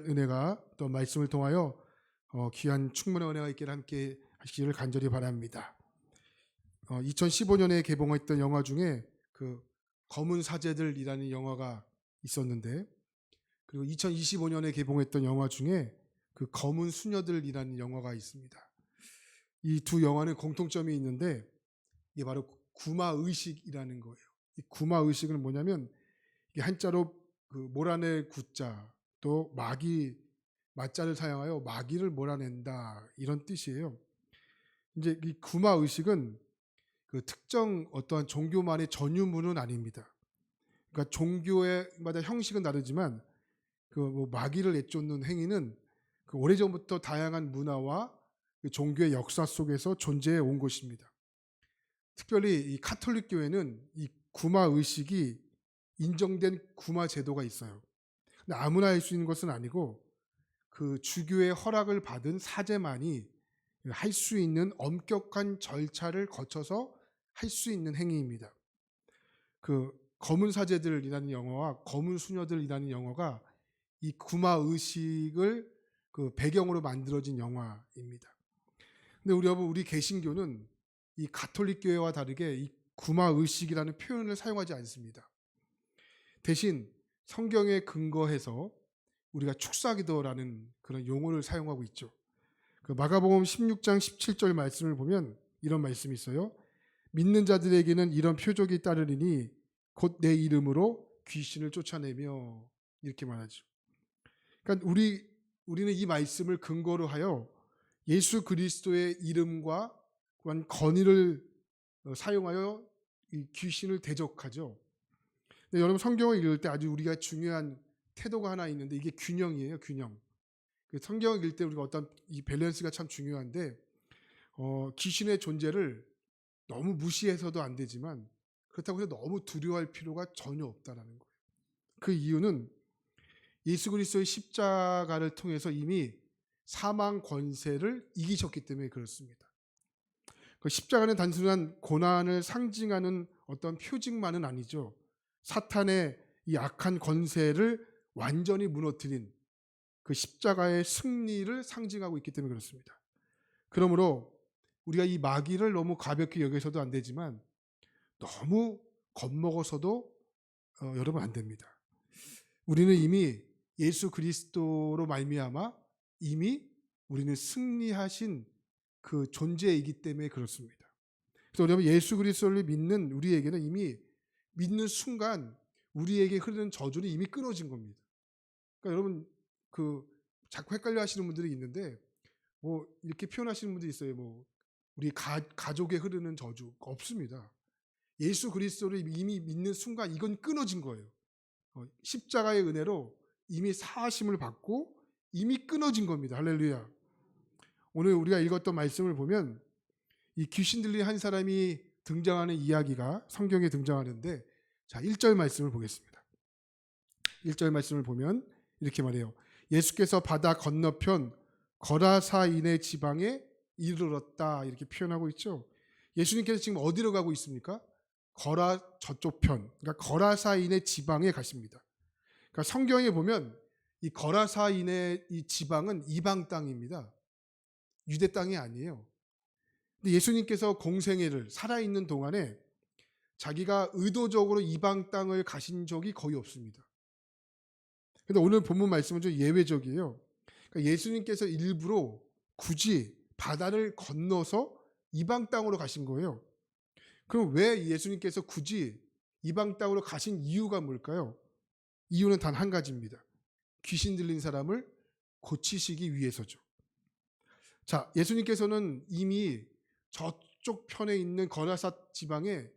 은혜가 또 말씀을 통하여 귀한 충만한 은혜가 있기를 함께 하시기를 간절히 바랍니다. 2015년에 개봉했던 영화 중에 그 검은 사제들이라는 영화가 있었는데, 그리고 2025년에 개봉했던 영화 중에 그 검은 수녀들이라는 영화가 있습니다. 이 두 영화는 공통점이 있는데 이게 바로 구마의식이라는 거예요. 이 구마의식은 뭐냐면 이게 한자로 그 몰아낼 구자, 또 마귀 마자를 사용하여 마귀를 몰아낸다, 이런 뜻이에요. 이제 이 구마 의식은 그 특정 어떠한 종교만의 전유물은 아닙니다. 그러니까 종교마다 형식은 다르지만 그 뭐 마귀를 내쫓는 행위는 그 오래전부터 다양한 문화와 그 종교의 역사 속에서 존재해 온 것입니다. 특별히 이 카톨릭 교회는 이 구마 의식이 인정된 구마 제도가 있어요. 근데 아무나 할 수 있는 것은 아니고 그 주교의 허락을 받은 사제만이 할 수 있는 엄격한 절차를 거쳐서 할 수 있는 행위입니다. 그 검은 사제들이라는 영화와 검은 수녀들이라는 영화가 이 구마 의식을 그 배경으로 만들어진 영화입니다. 근데 우리 개신교는 이 가톨릭 교회와 다르게 이 구마 의식이라는 표현을 사용하지 않습니다. 대신 성경에 근거해서 우리가 축사기도라는 그런 용어를 사용하고 있죠. 그 마가복음 16장 17절 말씀을 보면 이런 말씀이 있어요. 믿는 자들에게는 이런 표적이 따르리니 곧 내 이름으로 귀신을 쫓아내며, 이렇게 말하죠. 그러니까 우리는 이 말씀을 근거로 하여 예수 그리스도의 이름과 또한 권위를 사용하여 이 귀신을 대적하죠. 근데 여러분, 성경을 읽을 때 아주 우리가 중요한 태도가 하나 있는데 이게 균형이에요. 균형. 성경을 읽을 때 우리가 어떤 이 밸런스가 참 중요한데, 귀신의 존재를 너무 무시해서도 안 되지만 그렇다고 해서 너무 두려워할 필요가 전혀 없다라는 거예요. 그 이유는 예수 그리스도의 십자가를 통해서 이미 사망 권세를 이기셨기 때문에 그렇습니다. 그 십자가는 단순한 고난을 상징하는 어떤 표징만은 아니죠. 사탄의 이 악한 권세를 완전히 무너뜨린 그 십자가의 승리를 상징하고 있기 때문에 그렇습니다. 그러므로 우리가 이 마귀를 너무 가볍게 여겨서도 안 되지만 너무 겁먹어서도 여러분 안 됩니다. 우리는 이미 예수 그리스도로 말미암아 이미 우리는 승리하신 그 존재이기 때문에 그렇습니다. 그래서 여러분, 예수 그리스도를 믿는 우리에게는 이미 믿는 순간 우리에게 흐르는 저주는 이미 끊어진 겁니다. 그러니까 여러분, 그 자꾸 헷갈려 하시는 분들이 있는데 뭐 이렇게 표현하시는 분들이 있어요. 뭐 우리 가족에 흐르는 저주 없습니다. 예수 그리스도를 이미 믿는 순간 이건 끊어진 거예요. 십자가의 은혜로 이미 사하심을 받고 이미 끊어진 겁니다. 할렐루야. 오늘 우리가 읽었던 말씀을 보면 이 귀신 들린 한 사람이 등장하는 이야기가 성경에 등장하는데, 자, 1절 말씀을 보겠습니다. 1절 말씀을 보면 이렇게 말해요. 예수께서 바다 건너편 거라사인의 지방에 이르렀다, 이렇게 표현하고 있죠. 예수님께서 지금 어디로 가고 있습니까? 거라 저쪽 편, 그러니까 거라사인의 지방에 가십니다. 그러니까 성경에 보면 이 거라사인의 이 지방은 이방 땅입니다. 유대 땅이 아니에요. 근데 예수님께서 공생애를 살아있는 동안에 자기가 의도적으로 이방 땅을 가신 적이 거의 없습니다. 근데 오늘 본문 말씀은 좀 예외적이에요. 그러니까 예수님께서 일부러 굳이 바다를 건너서 이방 땅으로 가신 거예요. 그럼 왜 예수님께서 굳이 이방 땅으로 가신 이유가 뭘까요? 이유는 단 한 가지입니다. 귀신 들린 사람을 고치시기 위해서죠. 자, 예수님께서는 이미 저쪽 편에 있는 거라사 지방에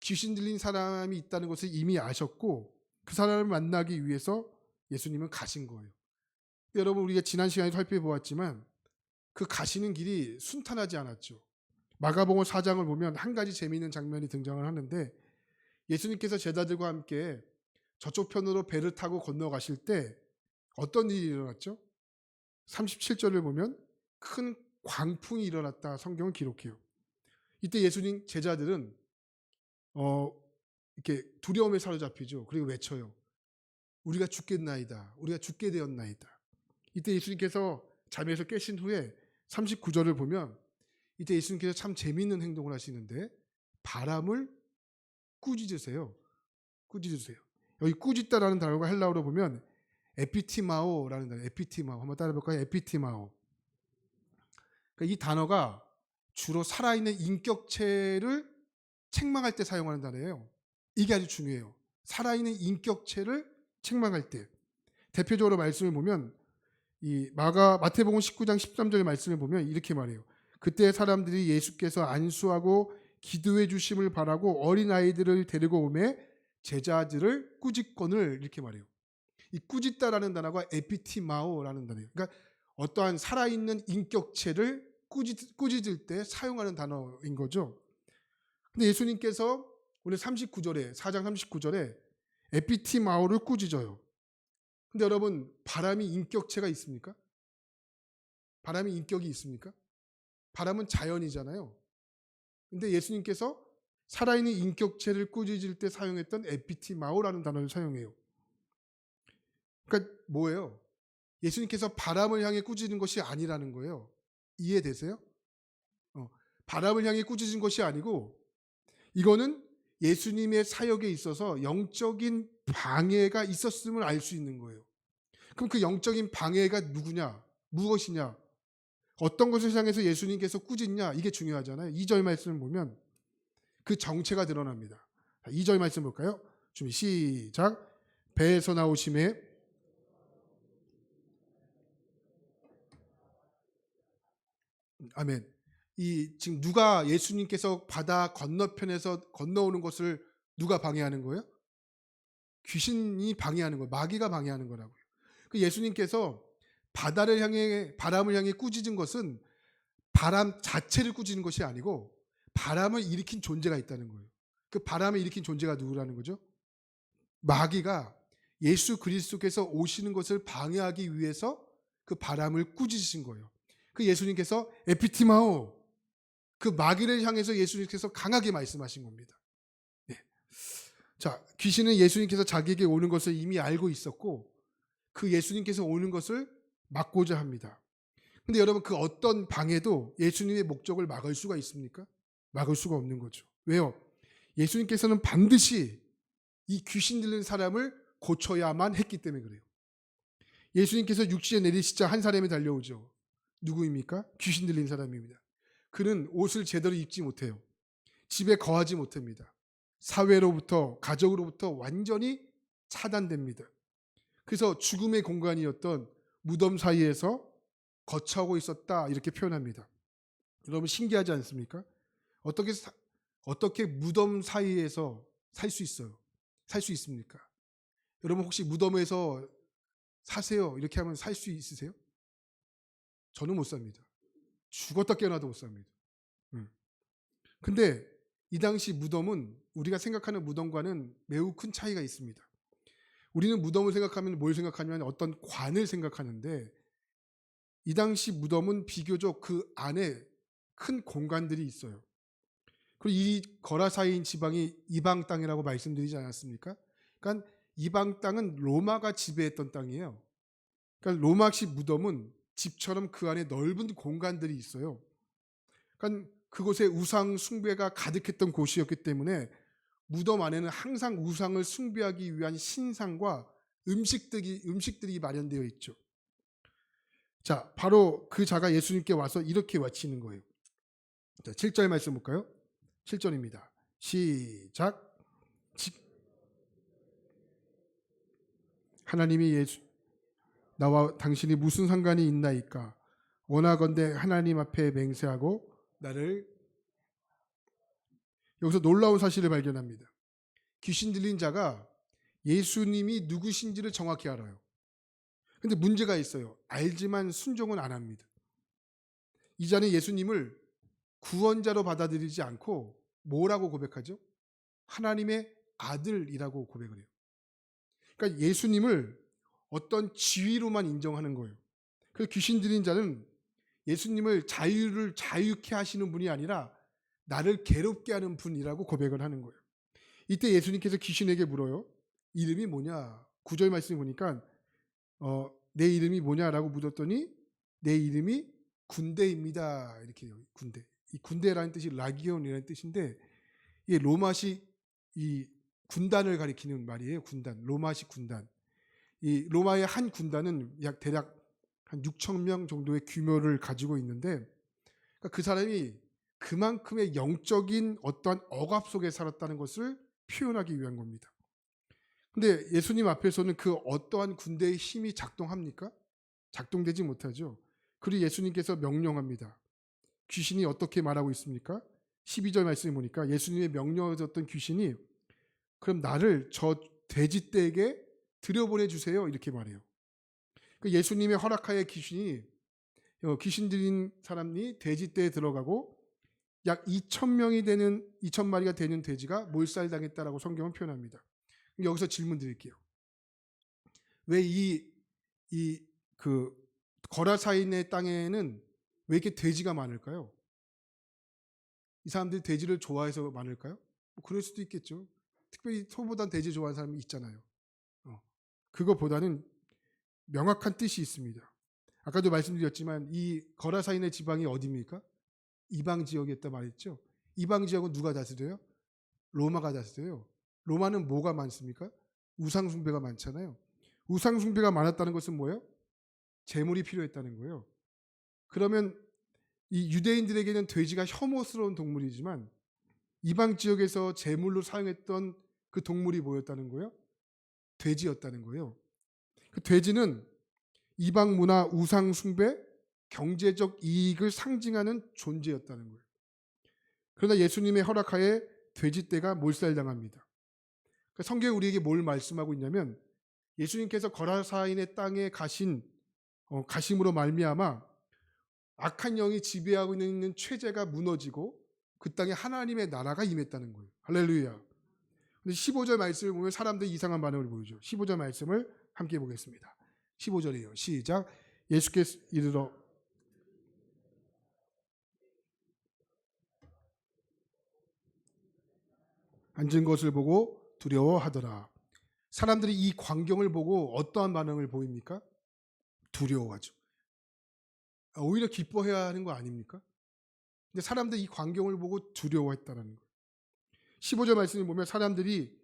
귀신 들린 사람이 있다는 것을 이미 아셨고 그 사람을 만나기 위해서 예수님은 가신 거예요. 여러분, 우리가 지난 시간에 살펴보았지만 그 가시는 길이 순탄하지 않았죠. 마가복음 4장을 보면 한 가지 재미있는 장면이 등장을 하는데, 예수님께서 제자들과 함께 저쪽 편으로 배를 타고 건너가실 때 어떤 일이 일어났죠? 37절을 보면 큰 광풍이 일어났다, 성경은 기록해요. 이때 예수님 제자들은 이렇게 두려움에 사로잡히죠. 그리고 외쳐요. 우리가 죽겠나이다. 우리가 죽게 되었나이다. 이때 예수님께서 잠에서 깨신 후에 39절을 보면 이때 예수님께서 참 재미있는 행동을 하시는데 바람을 꾸짖으세요. 꾸짖으세요. 여기 꾸짖다라는 단어가 헬라어로 보면 에피티마오라는 단어. 에피티마오. 한번 따라해볼까요? 에피티마오. 그러니까 이 단어가 주로 살아있는 인격체를 책망할 때 사용하는 단어예요. 이게 아주 중요해요. 살아있는 인격체를 책망할 때. 대표적으로 말씀을 보면 이 마태복음 19장 13절 말씀을 보면 이렇게 말해요. 그때 사람들이 예수께서 안수하고 기도해 주심을 바라고 어린아이들을 데리고 오매 제자들을 꾸짖거늘 이렇게 말해요. 이 꾸짖다라는 단어가 에피티마오라는 단어예요. 그러니까 어떠한 살아있는 인격체를 꾸짖을 때 사용하는 단어인 거죠. 근데 예수님께서 오늘 39절에 4장 39절에 에피티마오를 꾸짖어요. 근데 여러분 바람이 인격체가 있습니까? 바람이 인격이 있습니까? 바람은 자연이잖아요. 근데 예수님께서 살아있는 인격체를 꾸짖을 때 사용했던 에피티마오라는 단어를 사용해요. 그러니까 뭐예요? 예수님께서 바람을 향해 꾸짖는 것이 아니라는 거예요. 이해되세요? 바람을 향해 꾸짖은 것이 아니고 이거는 예수님의 사역에 있어서 영적인 방해가 있었음을 알 수 있는 거예요. 그럼 그 영적인 방해가 누구냐? 무엇이냐? 어떤 것을 향해서 예수님께서 꾸짖냐? 이게 중요하잖아요. 2절 말씀을 보면 그 정체가 드러납니다. 2절 말씀 볼까요? 준비 시작. 배에서 나오심에 아멘. 이 지금 누가 예수님께서 바다 건너편에서 건너오는 것을 누가 방해하는 거예요? 귀신이 방해하는 거예요. 마귀가 방해하는 거라고요. 그 예수님께서 바람을 향해 꾸짖은 것은 바람 자체를 꾸짖는 것이 아니고 바람을 일으킨 존재가 있다는 거예요. 그 바람을 일으킨 존재가 누구라는 거죠? 마귀가 예수 그리스도께서 오시는 것을 방해하기 위해서 그 바람을 꾸짖으신 거예요. 그 예수님께서 에피티마오 그 마귀를 향해서 예수님께서 강하게 말씀하신 겁니다. 네. 자, 귀신은 예수님께서 자기에게 오는 것을 이미 알고 있었고 그 예수님께서 오는 것을 막고자 합니다. 근데 여러분 그 어떤 방해도 예수님의 목적을 막을 수가 있습니까? 막을 수가 없는 거죠. 왜요? 예수님께서는 반드시 이 귀신 들린 사람을 고쳐야만 했기 때문에 그래요. 예수님께서 육지에 내리시자 한 사람이 달려오죠. 누구입니까? 귀신 들린 사람입니다. 그는 옷을 제대로 입지 못해요. 집에 거하지 못합니다. 사회로부터 가족으로부터 완전히 차단됩니다. 그래서 죽음의 공간이었던 무덤 사이에서 거처하고 있었다 이렇게 표현합니다. 여러분 신기하지 않습니까? 어떻게 무덤 사이에서 살 수 있어요? 살 수 있습니까? 여러분 혹시 무덤에서 사세요 이렇게 하면 살 수 있으세요? 저는 못 삽니다. 죽었다 깨어나도 못 삽니다. 근데 이 당시 무덤은 우리가 생각하는 무덤과는 매우 큰 차이가 있습니다. 우리는 무덤을 생각하면 뭘 생각하냐면 어떤 관을 생각하는데 이 당시 무덤은 비교적 그 안에 큰 공간들이 있어요. 그리고 이 거라사인 지방이 이방 땅이라고 말씀드리지 않았습니까? 그러니까 이방 땅은 로마가 지배했던 땅이에요. 그러니까 로마식 무덤은 집처럼 그 안에 넓은 공간들이 있어요. 그러니까 그곳에 우상 숭배가 가득했던 곳이었기 때문에 무덤 안에는 항상 우상을 숭배하기 위한 신상과 음식들이 마련되어 있죠. 자, 바로 그 자가 예수님께 와서 이렇게 외치는 거예요. 자, 7절 말씀 볼까요? 7절입니다. 시작. 하나님이 나와 당신이 무슨 상관이 있나이까? 원하건대 하나님 앞에 맹세하고 나를 여기서 놀라운 사실을 발견합니다. 귀신 들린 자가 예수님이 누구신지를 정확히 알아요. 근데 문제가 있어요. 알지만 순종은 안 합니다. 이 자는 예수님을 구원자로 받아들이지 않고 뭐라고 고백하죠? 하나님의 아들이라고 고백을 해요. 그러니까 예수님을 어떤 지위로만 인정하는 거예요. 그래서 귀신 들린 자는 예수님을 자유케 하시는 분이 아니라 나를 괴롭게 하는 분이라고 고백을 하는 거예요. 이때 예수님께서 귀신에게 물어요. 이름이 뭐냐? 9절 말씀을 보니까 내 이름이 뭐냐라고 묻었더니 내 이름이 군대입니다. 이렇게 해요. 군대. 이 군대라는 뜻이 라기온이라는 뜻인데 이 로마식 이 군단을 가리키는 말이에요. 군단. 로마식 군단. 이 로마의 한 군단은 대략 한 6천 명 정도의 규모를 가지고 있는데 그러니까 그 사람이 그만큼의 영적인 어떠한 억압 속에 살았다는 것을 표현하기 위한 겁니다. 근데 예수님 앞에서는 그 어떠한 군대의 힘이 작동합니까? 작동되지 못하죠. 그리고 예수님께서 명령합니다. 귀신이 어떻게 말하고 있습니까? 12절 말씀에 보니까 예수님의 명령을 듣던 귀신이 그럼 나를 저 돼지떼에게 들여보내 주세요. 이렇게 말해요. 예수님의 허락하에 귀신 들린 사람이 돼지떼에 들어가고 약 2천 마리가 되는 돼지가 몰살당했다라고 성경은 표현합니다. 여기서 질문 드릴게요. 왜 그 거라사인의 땅에는 왜 이렇게 돼지가 많을까요? 이 사람들이 돼지를 좋아해서 많을까요? 뭐 그럴 수도 있겠죠. 특별히 소보단 돼지 좋아하는 사람이 있잖아요. 그거보다는 명확한 뜻이 있습니다. 아까도 말씀드렸지만 이 거라사인의 지방이 어디입니까? 이방 지역이었다 말했죠. 이방 지역은 누가 다스려요? 로마가 다스려요. 로마는 뭐가 많습니까? 우상 숭배가 많잖아요. 우상 숭배가 많았다는 것은 뭐예요? 제물이 필요했다는 거예요. 그러면 이 유대인들에게는 돼지가 혐오스러운 동물이지만 이방 지역에서 제물로 사용했던 그 동물이 뭐였다는 거예요? 돼지였다는 거예요. 그 돼지는 이방 문화, 우상 숭배, 경제적 이익을 상징하는 존재였다는 거예요. 그러나 예수님의 허락하에 돼지떼가 몰살당합니다. 그러니까 성경이 우리에게 뭘 말씀하고 있냐면 예수님께서 거라사인의 땅에 가심으로 말미암아 악한 영이 지배하고 있는 체제가 무너지고 그 땅에 하나님의 나라가 임했다는 거예요. 할렐루야. 근데 15절 말씀을 보면 사람들이 이상한 반응을 보이죠. 15절 말씀을 함께 보겠습니다. 15절이에요. 시작. 예수께서 이르러 앉은 것을 보고 두려워하더라. 사람들이 이 광경을 보고 어떠한 반응을 보입니까? 두려워하죠. 오히려 기뻐해야 하는 거 아닙니까? 근데 사람들이 이 광경을 보고 두려워했다는 거예요. 15절 말씀을 보면 사람들이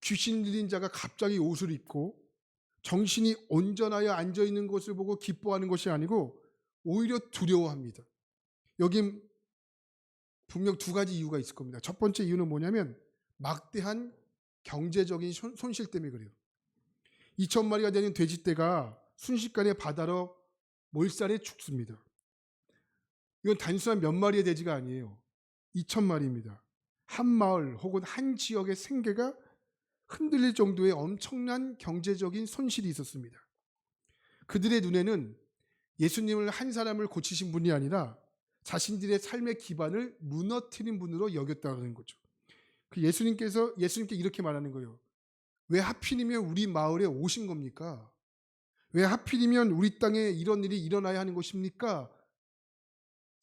귀신 들린 자가 갑자기 옷을 입고 정신이 온전하여 앉아있는 것을 보고 기뻐하는 것이 아니고 오히려 두려워합니다. 여긴 분명 두 가지 이유가 있을 겁니다. 첫 번째 이유는 뭐냐면 막대한 경제적인 손실 때문에 그래요. 2천 마리가 되는 돼지떼가 순식간에 바다로 몰살해 죽습니다. 이건 단순한 몇 마리의 돼지가 아니에요. 2천 마리입니다. 한 마을 혹은 한 지역의 생계가 흔들릴 정도의 엄청난 경제적인 손실이 있었습니다. 그들의 눈에는 예수님을 한 사람을 고치신 분이 아니라 자신들의 삶의 기반을 무너뜨린 분으로 여겼다는 거죠. 예수님께 이렇게 말하는 거예요. 왜 하필이면 우리 마을에 오신 겁니까? 왜 하필이면 우리 땅에 이런 일이 일어나야 하는 것입니까?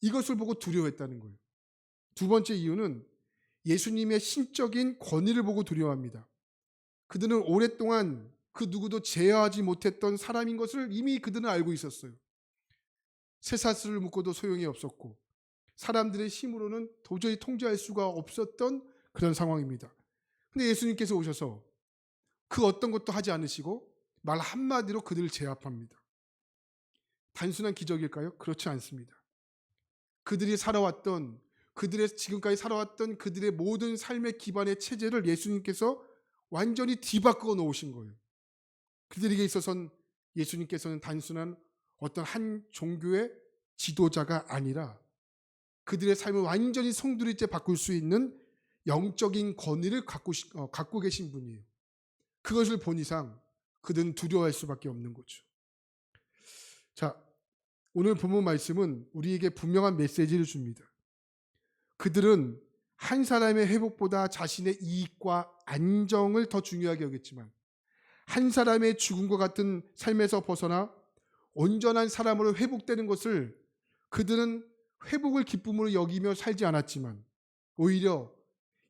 이것을 보고 두려워했다는 거예요. 두 번째 이유는 예수님의 신적인 권위를 보고 두려워합니다. 그들은 오랫동안 그 누구도 제어하지 못했던 사람인 것을 이미 그들은 알고 있었어요. 쇠사슬을 묶어도 소용이 없었고 사람들의 힘으로는 도저히 통제할 수가 없었던 그런 상황입니다. 근데 예수님께서 오셔서 그 어떤 것도 하지 않으시고 말 한마디로 그들을 제압합니다. 단순한 기적일까요? 그렇지 않습니다. 그들이 지금까지 살아왔던 그들의 모든 삶의 기반의 체제를 예수님께서 완전히 뒤바꿔 놓으신 거예요. 그들에게 있어서는 예수님께서는 단순한 어떤 한 종교의 지도자가 아니라 그들의 삶을 완전히 송두리째 바꿀 수 있는 영적인 권위를 갖고 계신 분이에요. 그것을 본 이상 그들은 두려워할 수밖에 없는 거죠. 자, 오늘 본문 말씀은 우리에게 분명한 메시지를 줍니다. 그들은 한 사람의 회복보다 자신의 이익과 안정을 더 중요하게 여겼지만 한 사람의 죽음과 같은 삶에서 벗어나 온전한 사람으로 회복되는 것을 그들은 회복을 기쁨으로 여기며 살지 않았지만 오히려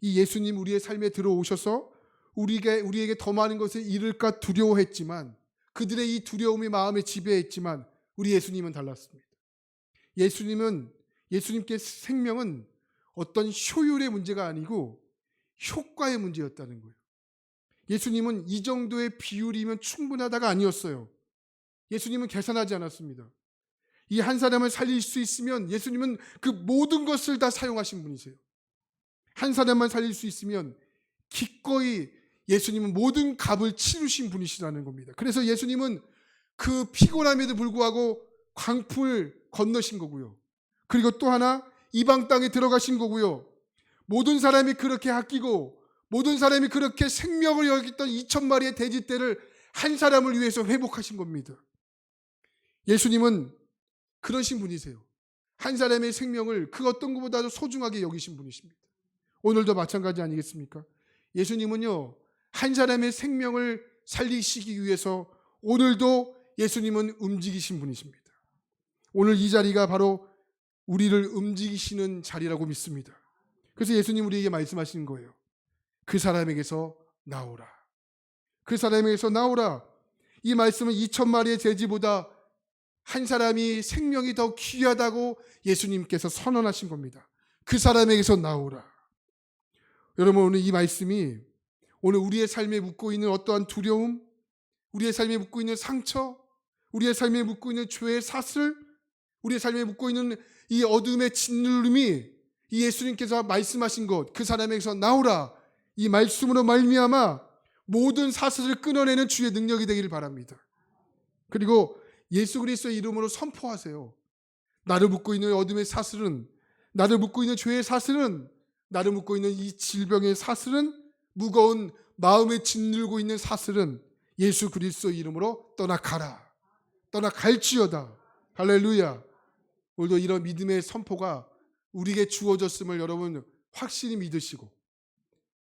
이 예수님 우리의 삶에 들어오셔서 우리에게 더 많은 것을 잃을까 두려워했지만 그들의 이 두려움이 마음에 지배했지만 우리 예수님은 달랐습니다. 예수님께 생명은 어떤 효율의 문제가 아니고 효과의 문제였다는 거예요. 예수님은 이 정도의 비율이면 충분하다가 아니었어요. 예수님은 계산하지 않았습니다. 이 한 사람을 살릴 수 있으면 예수님은 그 모든 것을 다 사용하신 분이세요. 한 사람만 살릴 수 있으면 기꺼이 예수님은 모든 값을 치르신 분이시라는 겁니다. 그래서 예수님은 그 피곤함에도 불구하고 광풍을 건너신 거고요. 그리고 또 하나 이방 땅에 들어가신 거고요. 모든 사람이 그렇게 아끼고 모든 사람이 그렇게 생명을 여겼던 2,000마리의 돼지떼를 한 사람을 위해서 회복하신 겁니다. 예수님은 그러신 분이세요. 한 사람의 생명을 그 어떤 것보다도 소중하게 여기신 분이십니다. 오늘도 마찬가지 아니겠습니까? 예수님은요, 한 사람의 생명을 살리시기 위해서 오늘도 예수님은 움직이신 분이십니다. 오늘 이 자리가 바로 우리를 움직이시는 자리라고 믿습니다. 그래서 예수님 우리에게 말씀하시는 거예요. 그 사람에게서 나오라. 그 사람에게서 나오라. 이 말씀은 2,000마리의 돼지보다 한 사람이 생명이 더 귀하다고 예수님께서 선언하신 겁니다. 그 사람에게서 나오라. 여러분, 오늘 이 말씀이 오늘 우리의 삶에 묻고 있는 어떠한 두려움, 우리의 삶에 묻고 있는 상처, 우리의 삶에 묻고 있는 죄의 사슬, 우리의 삶에 묻고 있는 이 어둠의 짓누름이 이 예수님께서 말씀하신 것, 그 사람에게서 나오라, 이 말씀으로 말미암아 모든 사슬을 끊어내는 주의 능력이 되기를 바랍니다. 그리고 예수 그리스도의 이름으로 선포하세요. 나를 묶고 있는 어둠의 사슬은, 나를 묶고 있는 죄의 사슬은, 나를 묶고 있는 이 질병의 사슬은, 무거운 마음에 짓누르고 있는 사슬은 예수 그리스도의 이름으로 떠나가라. 떠나갈지어다. 할렐루야. 오늘도 이런 믿음의 선포가 우리에게 주어졌음을 여러분 확실히 믿으시고,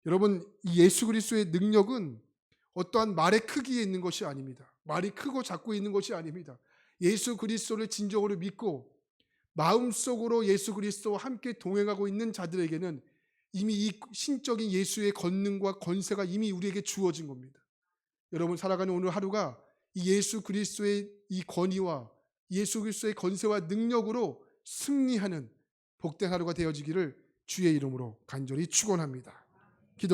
여러분 이 예수 그리스도의 능력은 어떠한 말의 크기에 있는 것이 아닙니다. 말이 크고 작고 있는 것이 아닙니다. 예수 그리스도를 진정으로 믿고 마음속으로 예수 그리스도와 함께 동행하고 있는 자들에게는 이미 이 신적인 예수의 권능과 권세가 이미 우리에게 주어진 겁니다. 여러분 살아가는 오늘 하루가 이 예수 그리스도의 이 권위와 예수 그리스도의 권세와 능력으로 승리하는 복된 하루가 되어지기를 주의 이름으로 간절히 축원합니다.